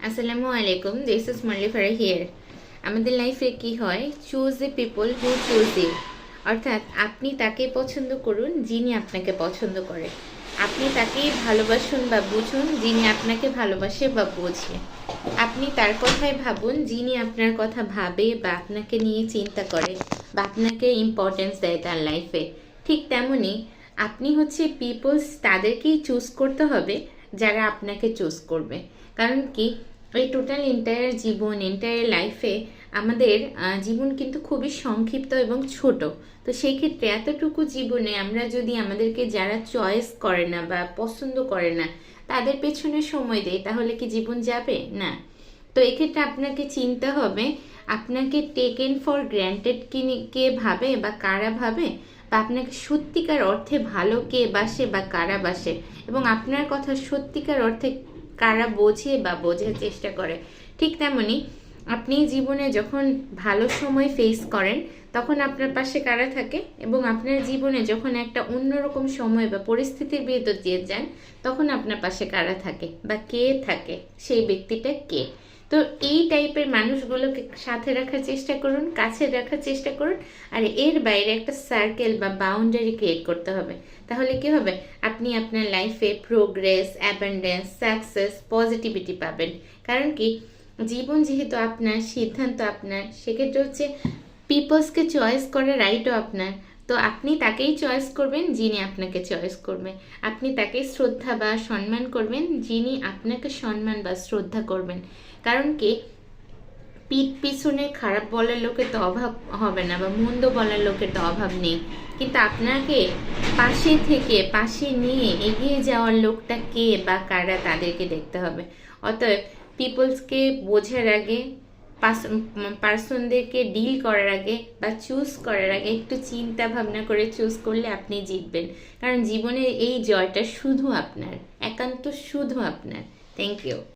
আসসালামু আলাইকুম, this is মল্লিফারা here. আমাদের লাইফে কি হয়, choose the people who choose you. অর্থাৎ আপনি তাকে পছন্দ করুন যিনি আপনাকে পছন্দ করে। আপনি তাকেই ভালোবাসুন বা বুঝুন যিনি আপনাকে ভালোবাসে বা বোঝে। আপনি তার কথাই ভাবুন যিনি আপনার কথা ভাবে বা আপনাকে নিয়ে চিন্তা করে বা আপনাকে ইম্পর্টেন্স দেয় তার লাইফে। ঠিক তেমনি আপনি হচ্ছে পিপলস, তাদেরকেই চুজ করতে হবে যারা আপনাকে চুজ করবে। কারণ কি, এই টোটাল এন্টায়ার জীবন, এন্টায়ার লাইফে আমাদের জীবন কিন্তু খুবই সংক্ষিপ্ত এবং ছোট। তো সেই ক্ষেত্রে এতটুকু জীবনে আমরা যদি আমাদেরকে যারা চয়েস করে না বা পছন্দ করে না তাদের পেছনে সময় দেয়, তাহলে কি জীবন যাবে? না। তো এক্ষেত্রে আপনাকে চিন্তা হবে আপনাকে টেকেন ফর গ্র্যান্টেড কে ভাবে বা কারা ভাবে, বা আপনাকে সত্যিকার অর্থে ভালো কে বাসে বা কারা বাসে, এবং আপনার কথা সত্যিকার অর্থে কারা বোঝে বা বোঝার চেষ্টা করে। ঠিক তেমনি আপনি জীবনে যখন ভালো সময় ফেস করেন তখন আপনার পাশে কারা থাকে, এবং আপনার জীবনে যখন একটা অন্যরকম সময় বা পরিস্থিতির ভিতর দিয়ে যান তখন আপনার পাশে কারা থাকে বা কে থাকে, সেই ব্যক্তিটা কে। তো এই টাইপের মানুষগুলোকে সাথে রাখার চেষ্টা করুন, কাছে রাখার চেষ্টা করুন। আর এর বাইরে একটা সার্কেল বা বাউন্ডারি ক্রিয়েট করতে হবে। তাহলে কি হবে, আপনি আপনার লাইফে প্রোগ্রেস, অ্যাবান্ডেন্স, সাকসেস, পজিটিভিটি পাবেন। কারণ কি, জীবন যেহেতু আপনার, সিদ্ধান্ত আপনার, সেক্ষেত্রে হচ্ছে পিপলসকে চয়েস করার রাইটও আপনার। তো আপনি তাকেই চয়েস করবেন যিনি আপনাকে চয়েস করবে। আপনি তাকেই শ্রদ্ধা বা সম্মান করবেন যিনি আপনাকে সম্মান বা শ্রদ্ধা করবেন। কারণ কি, পিঠ পিছনে খারাপ বলার লোকের তো অভাব হবে না, বা মন্দ বলার লোকের তো অভাব নেই, কিন্তু আপনাকে পাশে থেকে পাশে নিয়ে এগিয়ে যাওয়ার লোকটা কে বা কারা, তাদেরকে দেখতে হবে। অতএব পিপলসকে বোঝার আগে, পার্সনদেরকে ডিল করার আগে বা চুজ করার আগে একটু চিন্তা ভাবনা করে চুজ করলে আপনি জিতবেন। কারণ জীবনের এই জয়টা শুধু আপনার, একান্ত শুধু আপনার। Thank you.